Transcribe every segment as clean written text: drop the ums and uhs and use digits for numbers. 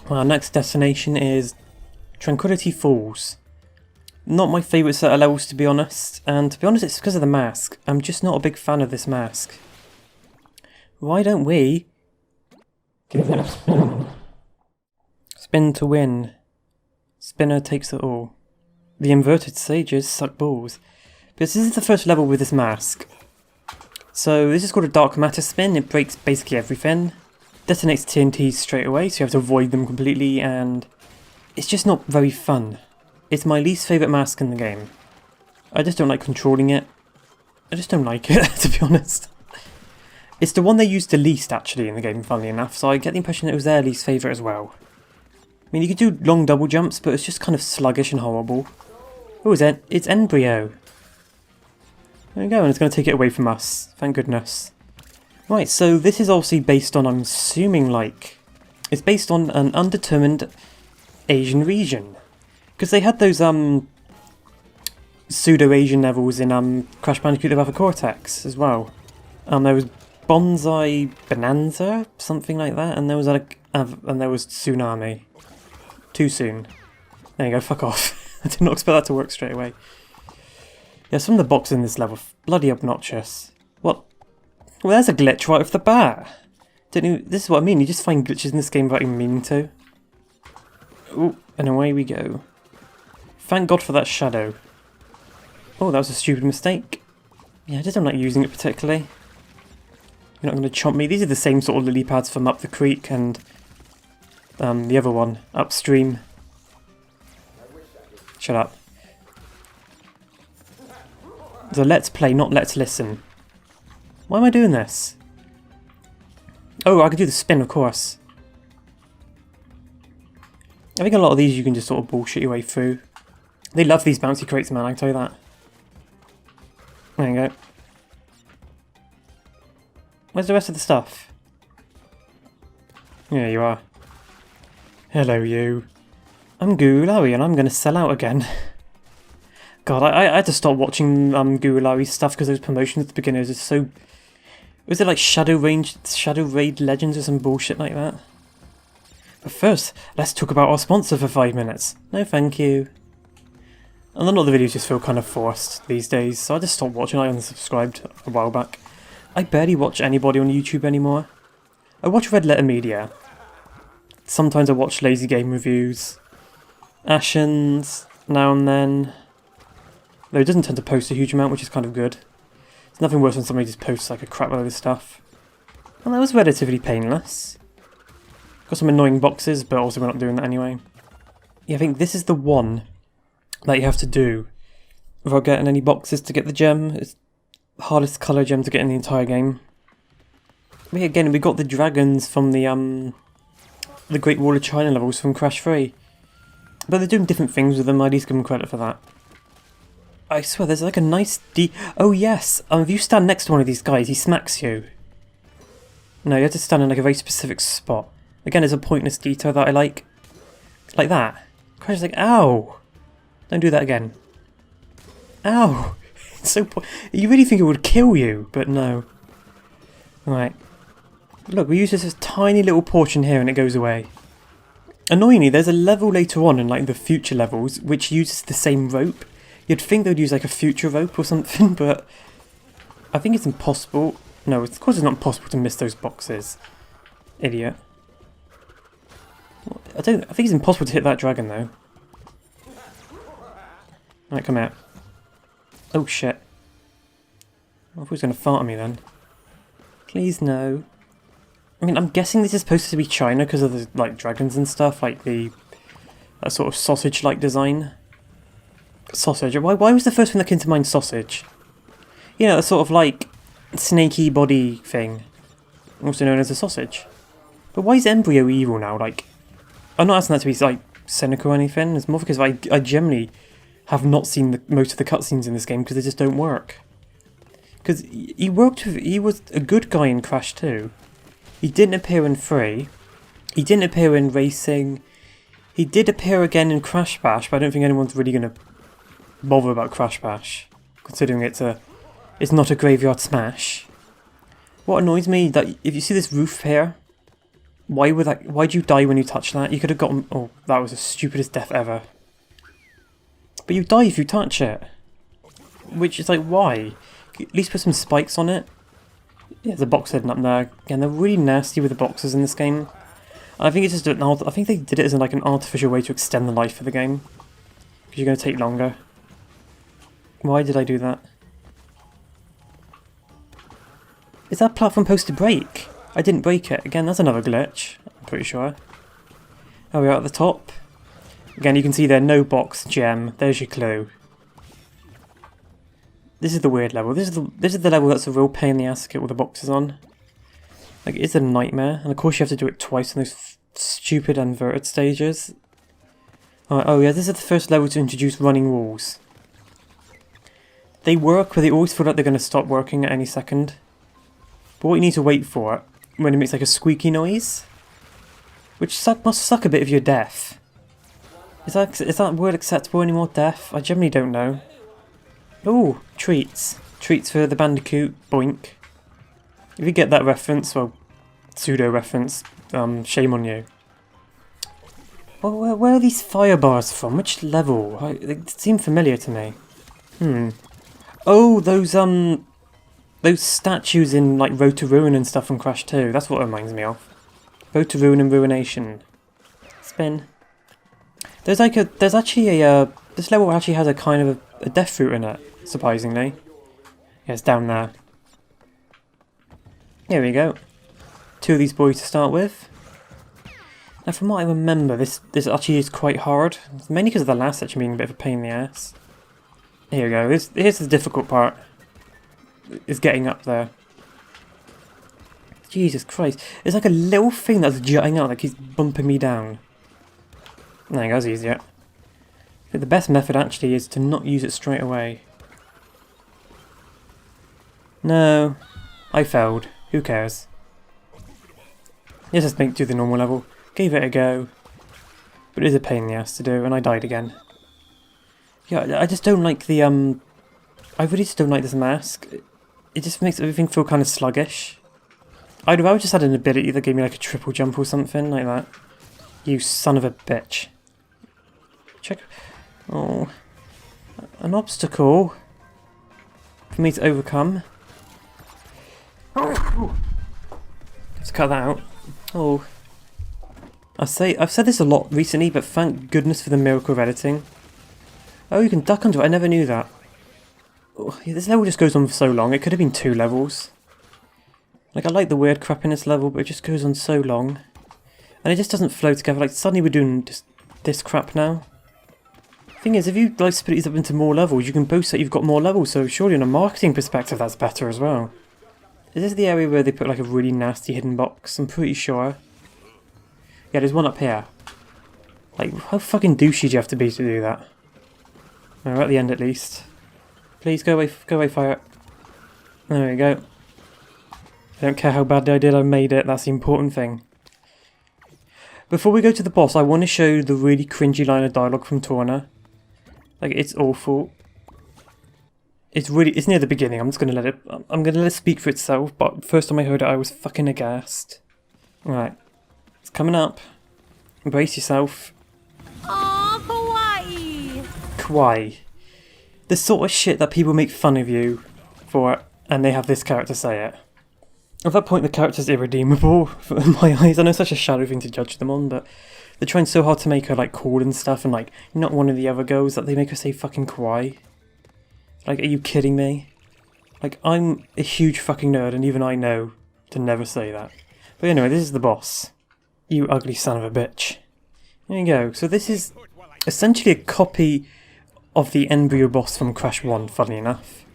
Our next destination is Tranquility Falls. Not my favourite set of levels, to be honest, and to be honest it's because of the mask. I'm just not a big fan of this mask. Why don't we give it a spin? Spin to win. Spinner takes it all. The inverted sages suck balls. Because this is the first level with this mask. So this is called a dark matter spin. It breaks basically everything. Detonates TNTs straight away, so you have to avoid them completely, and it's just not very fun. It's my least favourite mask in the game. I just don't like controlling it. I just don't like it, to be honest. It's the one they used the least, actually, in the game, funnily enough, so I get the impression that it was their least favourite as well. I mean, you could do long double jumps, but it's just kind of sluggish and horrible. Oh, it's Embryo. There we go, and it's going to take it away from us. Thank goodness. Right, so this is obviously based on, I'm assuming, like... It's based on an undetermined Asian region. Because they had those, pseudo-Asian levels in, Crash Bandicoot the Rapid Cortex as well. There was Bonsai Bonanza, something like that, and there was, Tsunami. Too soon. There you go, fuck off. I did not expect that to work straight away. Yeah, some of the boxes in this level are bloody obnoxious. What? Well, there's a glitch right off the bat. This is what I mean, you just find glitches in this game without even meaning to. Ooh, and away we go. Thank God for that shadow. Oh, that was a stupid mistake. Yeah, I just don't like using it particularly. You're not going to chomp me. These are the same sort of lily pads from up the creek and the other one, upstream. Shut up. So let's play, not let's listen. Why am I doing this? Oh, I could do the spin, of course. I think a lot of these you can just sort of bullshit your way through. They love these bouncy crates, man, I can tell you that. There you go. Where's the rest of the stuff? Here you are. Hello, you. I'm Gulari and I'm going to sell out again. God, I had to stop watching Gulari's stuff because those promotions at the beginning was so... Was it like Shadow Raid Legends or some bullshit like that? But first, let's talk about our sponsor for 5 minutes. No thank you. And a lot of the videos just feel kind of forced these days, so I just stopped watching. I unsubscribed a while back. I barely watch anybody on YouTube anymore. I watch Red Letter Media. Sometimes I watch Lazy Game Reviews. Ashens, now and then. Though it doesn't tend to post a huge amount, which is kind of good. It's nothing worse when somebody just posts like a crap load of stuff. And that was relatively painless. Got some annoying boxes, but also we're not doing that anyway. Yeah, I think this is the one that you have to do without getting any boxes to get the gem. It's the hardest colour gem to get in the entire game. But again, we got the dragons from the Great Wall of China levels from Crash 3. But they're doing different things with them, I'd at least give them credit for that. I swear, there's like a nice oh yes! If you stand next to one of these guys, he smacks you. No, you have to stand in like a very specific spot. Again, there's a pointless detail that I like. Like that. Crash is like, ow! Don't do that again. Ow! It's so you really think it would kill you, but no. Right. Look, we use this tiny little portion here and it goes away. Annoyingly, there's a level later on in like the future levels which uses the same rope. You'd think they'd use like a future rope or something, but I think it's impossible. No, of course it's not possible to miss those boxes. Idiot. I think it's impossible to hit that dragon though. Right, come out. Oh shit. I thought he was going to fart at me then. Please no. I mean, I'm guessing this is supposed to be China because of the like dragons and stuff, like that sort of sausage-like design. Sausage. Why was the first thing that came to mind sausage? You know, a sort of like snaky body thing, also known as a sausage. But why is Embryo evil now? Like, I'm not asking that to be like cynical or anything. It's more because I generally have not seen most of the cutscenes in this game because they just don't work. Because he was a good guy in Crash 2. He didn't appear in 3. He didn't appear in Racing. He did appear again in Crash Bash, but I don't think anyone's really going to bother about Crash Bash, considering it's not a graveyard smash. What annoys me, that if you see this roof here, Why'd you die when you touched that? You could have gotten... Oh, that was the stupidest death ever. But you die if you touch it. Which is like, why? At least put some spikes on it. Yeah, there's a box hidden up there. Again, they're really nasty with the boxes in this game. I think it's just I think they did it as like an artificial way to extend the life of the game. Because you're going to take longer. Why did I do that? Is that platform supposed to break? I didn't break it. Again, that's another glitch. I'm pretty sure. Oh, we're at the top. Again, you can see there, no box, gem. There's your clue. This is the weird level. This is the level that's a real pain in the ass to get all the boxes on. Like, it's a nightmare. And of course you have to do it twice on those stupid inverted stages. Oh yeah, this is the first level to introduce running walls. They work, but they always feel like they're going to stop working at any second. But what you need to wait for, when it makes like a squeaky noise, which must suck a bit if you're deaf. Is that word acceptable anymore, deaf? I generally don't know. Ooh, treats. Treats for the Bandicoot, boink. If you get that reference, well, pseudo-reference, shame on you. Well, where are these fire bars from? Which level? They seem familiar to me. Oh, those statues in like Road to Ruin and stuff from Crash 2. That's what it reminds me of. Road to Ruin and Ruination. Spin. There's actually a this level actually has a kind of a death fruit in it, surprisingly. Yeah, it's down there. There we go. 2 of these boys to start with. Now, from what I remember, this actually is quite hard. It's mainly because of the last section being a bit of a pain in the ass. Here we go. Here's the difficult part. Is getting up there. Jesus Christ. It's like a little thing that's jutting out that keeps bumping me down. There you go, that's easier. But the best method actually is to not use it straight away. No. I failed. Who cares? Let's just do the normal level. Gave it a go. But it is a pain in the ass to do, and I died again. Yeah, I just don't like the, I really just don't like this mask. It just makes everything feel kind of sluggish. I'd rather just had an ability that gave me like a triple jump or something like that. You son of a bitch. Check. Oh. An obstacle for me to overcome. Oh. Let's cut that out. Oh. I've said this a lot recently, but thank goodness for the miracle of editing. Oh, you can duck under it. I never knew that. Oh, yeah, this level just goes on for so long. It could have been 2 levels. Like, I like the weird crap in this level, but it just goes on so long. And it just doesn't flow together. Like, suddenly we're doing just this crap now. Thing is, if you like split these up into more levels, you can boast that you've got more levels, so surely on a marketing perspective that's better as well. Is this the area where they put like a really nasty hidden box? I'm pretty sure. Yeah, there's one up here. Like, how fucking douchey do you have to be to do that? We're at the end at least. Please go away, fire. There we go. I don't care how badly I did, I made it, that's the important thing. Before we go to the boss, I want to show you the really cringy line of dialogue from Torna. Like, it's awful. It's near the beginning, I'm gonna let it speak for itself, but first time I heard it I was fucking aghast. Right. It's coming up. Embrace yourself. Aww, kawaii! Kawaii. The sort of shit that people make fun of you for, and they have this character say it. At that point the character's irredeemable in my eyes. I know it's such a shallow thing to judge them on, but they're trying so hard to make her like cool and stuff, and like not one of the other girls that they make her say fucking kawaii. Like, are you kidding me? Like, I'm a huge fucking nerd and even I know to never say that. But anyway, this is the boss. You ugly son of a bitch. There you go. So this is essentially a copy of the embryo boss from Crash 1, funnily enough.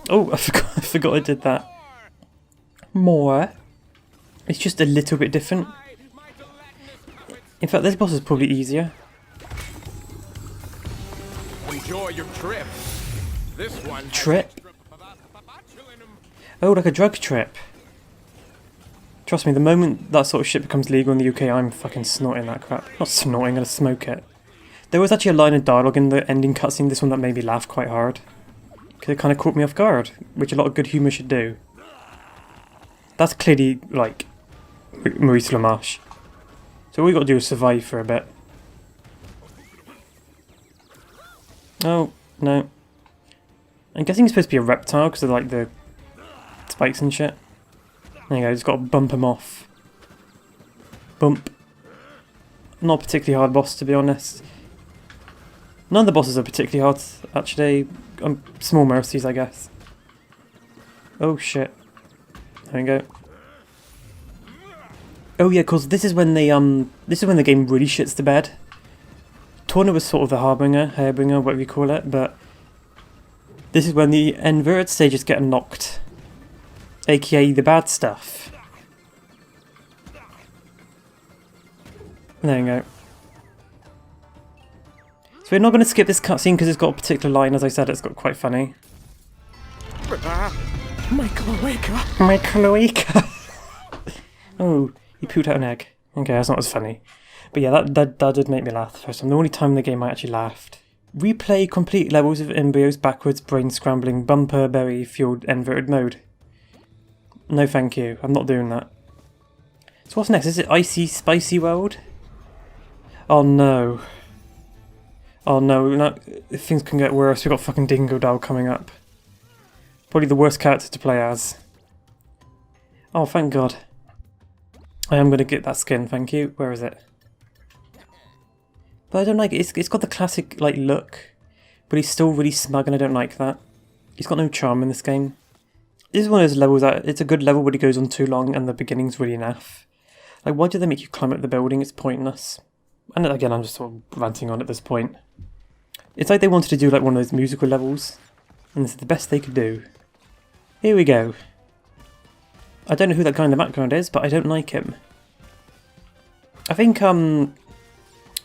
Oh, I forgot I did that. More. It's just a little bit different. In fact, this boss is probably easier. Enjoy your trip. This one Trip? Oh, like a drug trip. Trust me, the moment that sort of shit becomes legal in the UK, I'm fucking snorting that crap. Not snorting, I'm gonna smoke it. There was actually a line of dialogue in the ending cutscene, this one that made me laugh quite hard. Because it kind of caught me off guard, which a lot of good humour should do. That's clearly, like, Maurice LaMarche. So all we got to do is survive for a bit. Oh, no. I'm guessing it's supposed to be a reptile because of like the spikes and shit. There you go, just got to bump him off. Bump. Not a particularly hard boss, to be honest. None of the bosses are particularly hard, actually. Small mercies, I guess. Oh shit. There we go. Oh yeah, cause this is when they the game really shits the bed. Torna was sort of the hairbringer, whatever you call it, but this is when the inverted stages get unlocked. AKA the bad stuff. There you go. So we're not going to skip this cutscene because it's got a particular line, as I said, it's got quite funny. My cloaca. My cloaca! Oh, he pooped out an egg. Okay, that's not as funny. But yeah, that did make me laugh the first time. The only time in the game I actually laughed. Replay complete levels of embryos backwards, brain scrambling, bumper berry fueled inverted mode. No thank you, I'm not doing that. So what's next? Is it Icy Spicy World? Oh no. Oh no, things can get worse. We've got fucking Dingo Doll coming up. Probably the worst character to play as. Oh, thank God. I am going to get that skin, thank you. Where is it? But I don't like it. It's got the classic like look, but he's still really smug and I don't like that. He's got no charm in this game. This is one of those levels that it's a good level but it goes on too long and the beginning's really naff. Like, why do they make you climb up the building? It's pointless. And again, I'm just sort of ranting on at this point. It's like they wanted to do like one of those musical levels, and this is the best they could do. Here we go. I don't know who that guy in the background is, but I don't like him. I think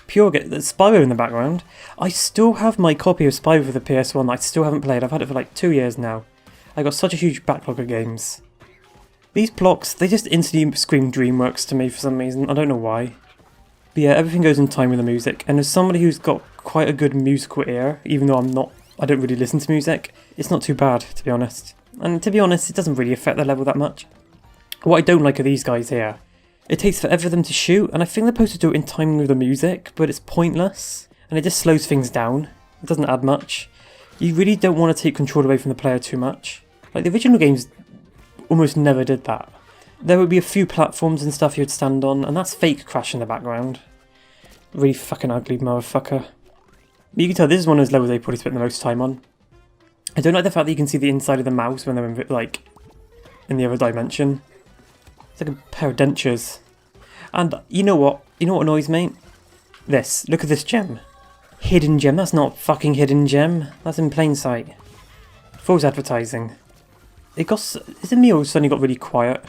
Pure get Spyro in the background. I still have my copy of Spyro for the PS1 that I still haven't played. I've had it for like 2 years now. I got such a huge backlog of games. These blocks, they just instantly scream DreamWorks to me for some reason. I don't know why. But yeah, everything goes in time with the music. And as somebody who's got quite a good musical ear, even though I don't really listen to music, it's not too bad, to be honest. And to be honest, it doesn't really affect the level that much. What I don't like are these guys here. It takes forever for them to shoot, and I think they're supposed to do it in timing with the music, but it's pointless, and it just slows things down. It doesn't add much. You really don't want to take control away from the player too much. Like, the original games almost never did that. There would be a few platforms and stuff you'd stand on, and that's fake crash in the background. Really fucking ugly motherfucker. You can tell this is one of those levels they probably spent the most time on. I don't like the fact that you can see the inside of the mouse when they're in, like, in the other dimension. It's like a pair of dentures. And you know what? You know what annoys me? This. Look at this gem. Hidden gem. That's not fucking hidden gem. That's in plain sight. False advertising. Is it me or suddenly got really quiet?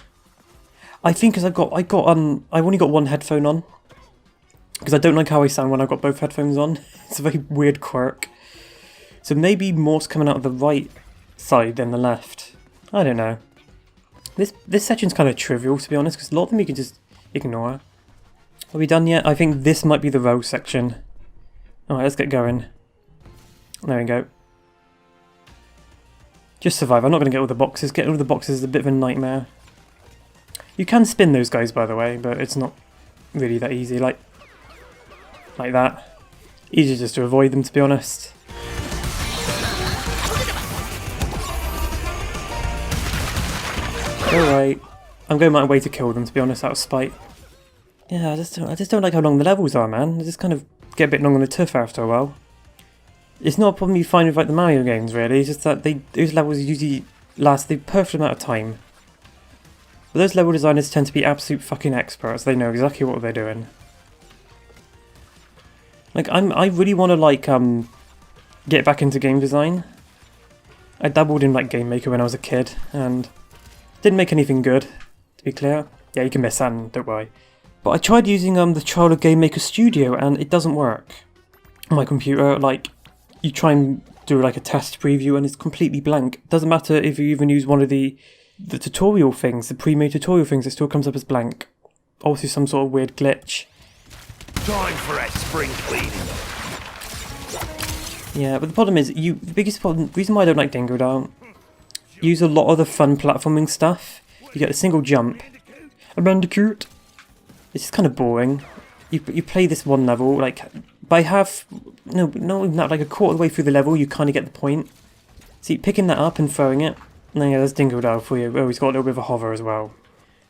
I think because I've only got one headphone on. Because I don't like how I sound when I've got both headphones on. It's a very weird quirk. So maybe more's coming out of the right side than the left. I don't know. This section's kind of trivial, to be honest, because a lot of them you can just ignore. Are we done yet? I think this might be the row section. Alright, let's get going. There we go. Just survive. I'm not going to get all the boxes. Getting all the boxes is a bit of a nightmare. You can spin those guys, by the way, but it's not really that easy. Like that. Easier just to avoid them, to be honest. Alright. I'm going my way to kill them, to be honest, out of spite. Yeah, I just don't like how long the levels are, man. They just kind of get a bit long on the tooth after a while. It's not a problem you find with like the Mario games, really. It's just that those levels usually last the perfect amount of time. But those level designers tend to be absolute fucking experts. They know exactly what they're doing. Like, I really want to, like, get back into game design. I dabbled in, like, Game Maker when I was a kid, and didn't make anything good, to be clear. Yeah, you can miss that, don't worry. But I tried using the trial of Game Maker Studio, and it doesn't work on my computer. Like, you try and do, like, a test preview, and it's completely blank. Doesn't matter if you even use one of the tutorial things, the pre-made tutorial things, it still comes up as blank. Obviously some sort of weird glitch. Time for a spring cleaning. Yeah, but the problem is, the biggest reason why I don't like Dingo Down, use a lot of the fun platforming stuff. You get a single jump. A Bandicoot. It's just kind of boring. you play this one level, like, by half, no, not even that, like a quarter of the way through the level, you kind of get the point. See, picking that up and throwing it, and then yeah, there's Dingodile for you. Oh, he's got a little bit of a hover as well.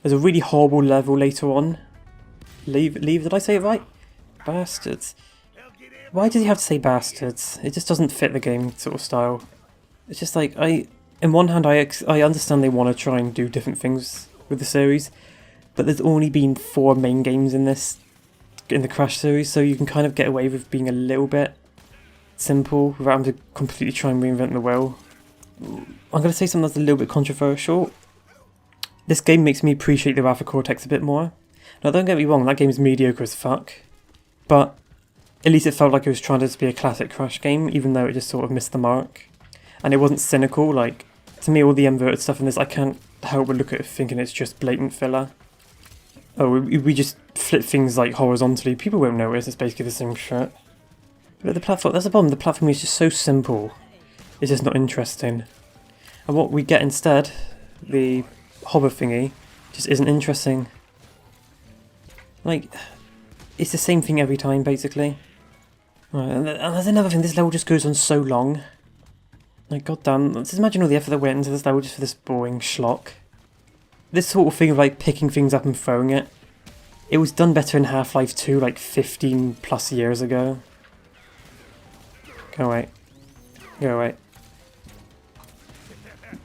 There's a really horrible level later on. Leave, did I say it right? Bastards. Why does he have to say bastards? It just doesn't fit the game sort of style. It's just like, in one hand, I understand they want to try and do different things with the series, but there's only been 4 main games in the Crash series, so you can kind of get away with being a little bit simple without having to completely try and reinvent the wheel. I'm going to say something that's a little bit controversial. This game makes me appreciate the Alpha Cortex a bit more. Now, don't get me wrong, that game is mediocre as fuck, but at least it felt like it was trying to just be a classic Crash game, even though it just sort of missed the mark. And it wasn't cynical. Like, to me, all the inverted stuff in this, I can't help but look at it thinking it's just blatant filler. Oh, we just flip things like horizontally. People won't notice, it's basically the same shit. But the platform, that's the problem, the platform is just so simple. It's just not interesting. And what we get instead, the hover thingy, just isn't interesting. Like, it's the same thing every time, basically. Right, and there's another thing, this level just goes on so long. Like, goddamn, just imagine all the effort that went into this level just for this boring schlock. This sort of thing of, like, picking things up and throwing it, it was done better in Half-Life 2, like, 15 plus years ago. Go away. Go away.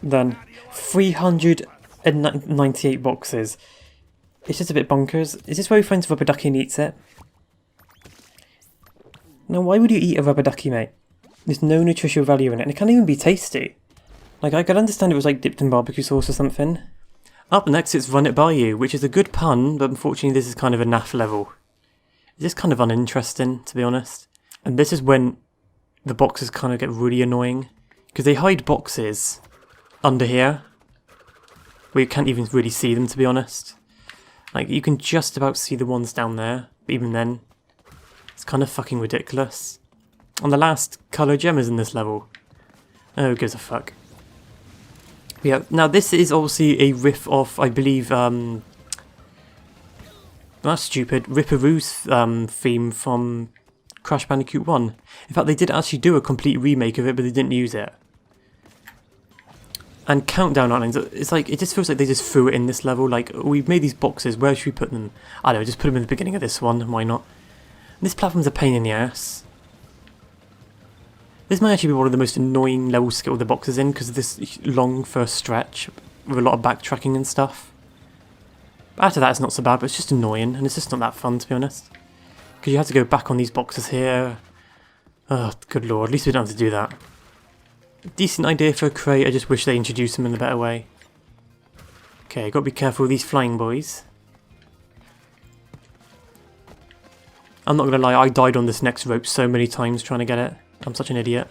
Done. 398 boxes. It's just a bit bonkers. Is this where he finds a rubber ducky and eats it? Now, why would you eat a rubber ducky, mate? There's no nutritional value in it, and it can't even be tasty. Like, I could understand it was like dipped in barbecue sauce or something. Up next, it's Run It By You, which is a good pun, but unfortunately this is kind of a naff level. It's just kind of uninteresting, to be honest. And this is when the boxes kind of get really annoying, because they hide boxes under here, where you can't even really see them, to be honest. Like, you can just about see the ones down there, but even then, it's kind of fucking ridiculous. And the last colour gem is in this level. Oh, who gives a fuck. Yeah, now this is obviously a riff off, I believe, that's stupid, Ripperoo's theme from Crash Bandicoot 1. In fact, they did actually do a complete remake of it, but they didn't use it. And Countdown Islands, it's like, it just feels like they just threw it in this level, like, we've made these boxes, where should we put them? I don't know, just put them in the beginning of this one, why not? This platform's a pain in the ass. This might actually be one of the most annoying levels to get all the boxes in, because of this long first stretch, with a lot of backtracking and stuff. But after that it's not so bad, but it's just annoying, and it's just not that fun, to be honest. Because you have to go back on these boxes here. Oh, good lord, at least we don't have to do that. Decent idea for a crate, I just wish they introduced them in a better way. Okay, gotta be careful with these flying boys. I'm not gonna lie, I died on this next rope so many times trying to get it. I'm such an idiot.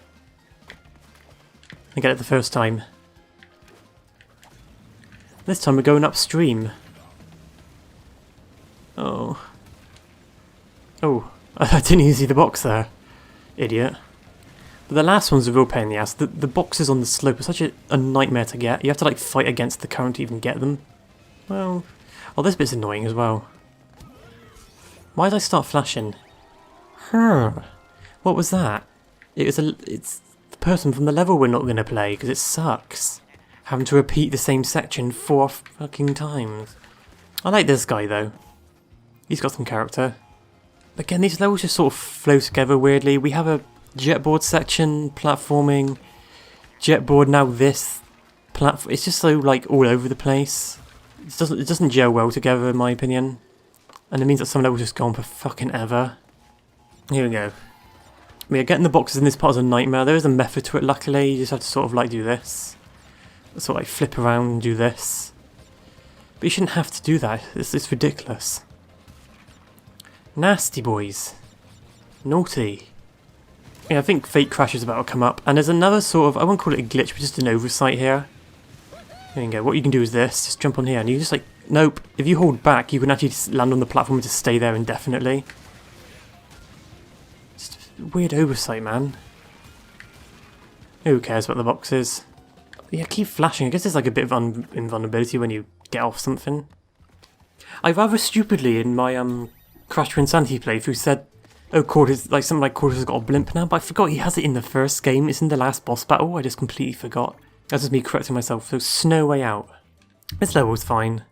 I get it the first time. This time we're going upstream. Oh. Oh, I didn't even see the box there. Idiot. But the last one's a real pain in the ass. The boxes on the slope are such a nightmare to get. You have to like fight against the current to even get them. Well, this bit's annoying as well. Why did I start flashing? What was that? It's the person from the level we're not going to play, because it sucks. Having to repeat the same section 4 fucking times. I like this guy though. He's got some character. Again, these levels just sort of flow together weirdly. We have a jetboard section, platforming, jetboard, now this platform. It's just so like all over the place. It doesn't gel well together in my opinion. And it means that some levels just go on for fucking ever. Here we go. Yeah, getting the boxes in this part is a nightmare. There is a method to it, luckily. You just have to sort of like do this. Sort of like flip around and do this. But you shouldn't have to do that. It's ridiculous. Nasty boys. Naughty. Yeah, I think Fake Crash is about to come up. And there's another sort of, I won't call it a glitch, but just an oversight here. There you go. What you can do is this. Just jump on here and you just like, nope. If you hold back, you can actually just land on the platform and just stay there indefinitely. Weird oversight, man. Who cares about the boxes? Yeah, keep flashing. I guess there's like a bit of invulnerability when you get off something. I rather stupidly in my Crash to Insanity playthrough said, oh, Cortex, like something like Cortex has got a blimp now, but I forgot he has it in the first game. It's in the last boss battle. I just completely forgot. That's just me correcting myself. So Snow Way Out. This level's fine.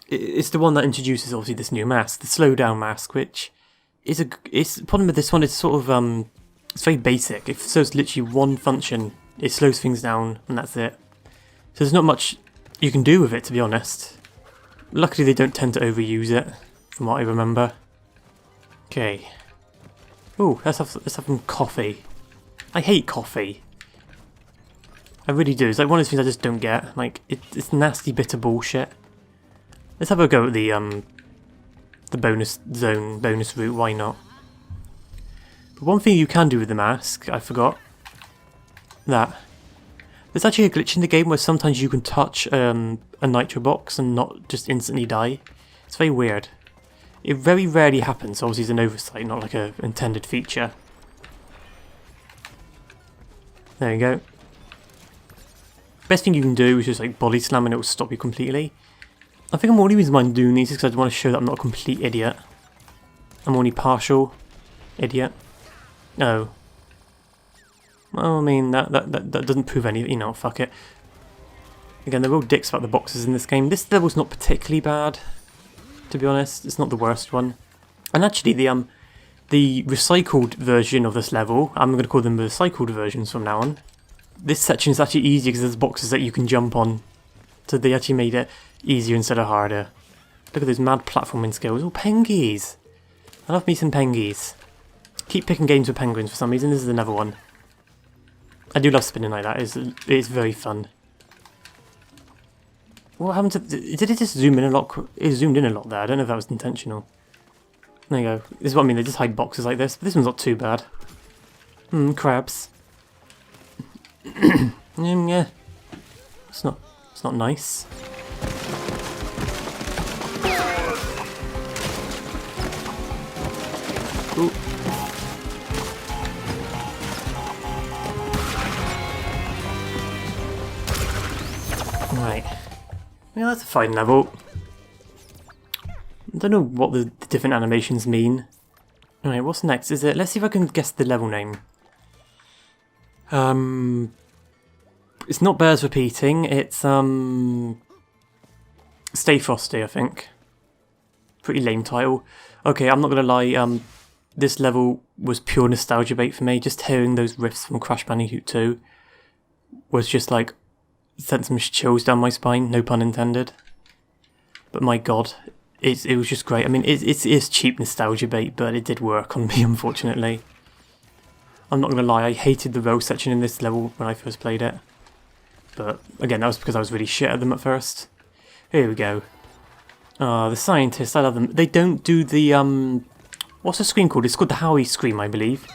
It's the one that introduces obviously this new mask, the slow down mask, which is it's the problem with this one. It's sort of it's very basic. It serves literally one function. It slows things down, and that's it. So there's not much you can do with it, to be honest. Luckily, they don't tend to overuse it, from what I remember. Okay. Ooh, let's have some coffee. I hate coffee. I really do. It's like one of those things I just don't get. Like, it's nasty bitter bullshit. Let's have a go at the bonus zone, bonus route, why not? But one thing you can do with the mask, I forgot. That. There's actually a glitch in the game where sometimes you can touch a nitro box and not just instantly die. It's very weird. It very rarely happens, obviously it's an oversight, not like an intended feature. There you go. Best thing you can do is just like body slam and it will stop you completely. I think I'm only reason why I'm doing these is because I want to show that I'm not a complete idiot. I'm only partial idiot. No. Well, I mean, that doesn't prove any, you know, fuck it. Again, they're real dicks about the boxes in this game. This level's not particularly bad, to be honest. It's not the worst one. And actually, the recycled version of this level, I'm going to call them the recycled versions from now on. This section is actually easier because there's boxes that you can jump on. So they actually made it easier instead of harder. Look at those mad platforming skills. Oh, pengies! I love me some pengies. Keep picking games with penguins for some reason. This is another one. I do love spinning like that. It's very fun. What happened to... Did it just zoom in a lot? It zoomed in a lot there. I don't know if that was intentional. There you go. This is what I mean. They just hide boxes like this. But this one's not too bad. Crabs. Yeah. It's not nice. Ooh. Right. Yeah, that's a fine level. I don't know what the different animations mean. Alright, what's next? Is it... Let's see if I can guess the level name. It's not Bears Repeating, it's Stay Frosty, I think. Pretty lame title. Okay, I'm not gonna lie, this level was pure nostalgia bait for me. Just hearing those riffs from Crash Bandicoot 2 was just like, sent some chills down my spine, no pun intended. But my god, it was just great. I mean, it is cheap nostalgia bait, but it did work on me, unfortunately. I'm not gonna lie, I hated the row section in this level when I first played it. But again, that was because I was really shit at them at first. Here we go. Ah, the scientists, I love them. They don't do the, what's the scream called? It's called the Howie scream, I believe.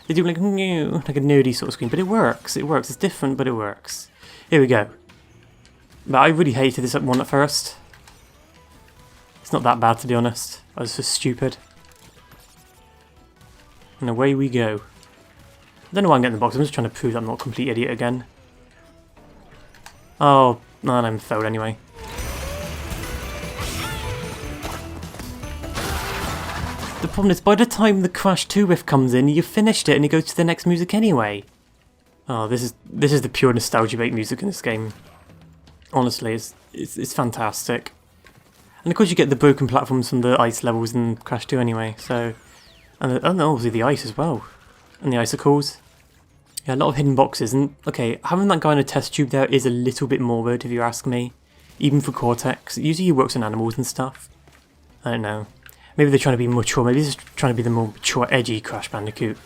They do like a nerdy sort of scream, but it works. It works. It's different, but it works. Here we go. But I really hated this one at first. It's not that bad, to be honest. I was just stupid. And away we go. I don't know why I'm getting the box. I'm just trying to prove that I'm not a complete idiot again. Oh, no, I'm failed anyway. The problem is, by the time the Crash 2 riff comes in, you've finished it and it goes to the next music anyway. Oh, this is the pure nostalgia bait music in this game. Honestly, it's fantastic. And of course you get the broken platforms from the ice levels in Crash 2 anyway, so... And obviously the ice as well. And the icicles. Yeah, a lot of hidden boxes, and okay, having that guy in a test tube there is a little bit morbid if you ask me. Even for Cortex. Usually he works on animals and stuff. I don't know. Maybe they're trying to be mature, maybe they're just trying to be the more mature, edgy Crash Bandicoot.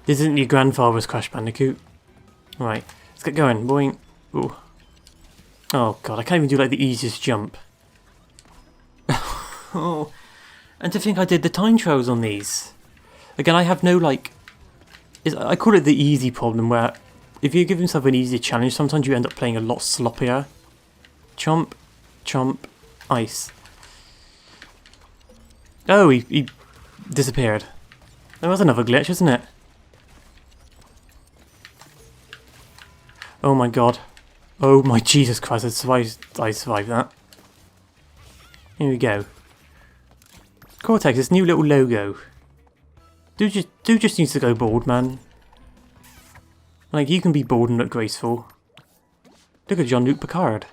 This isn't your grandfather's Crash Bandicoot. Right, let's get going, boing. Ooh. Oh god, I can't even do like the easiest jump. Oh, and to think I did the time trials on these. Again, I have no like... I call it the easy problem, where if you give yourself an easier challenge, sometimes you end up playing a lot sloppier. Chomp, chomp, ice. Oh, he disappeared. That was another glitch, isn't it? Oh my god. Oh my Jesus Christ, I survived that. Here we go. Cortex, this new little logo. Dude just needs to go bald, man. Like, you can be bald and look graceful. Look at Jean-Luc Picard.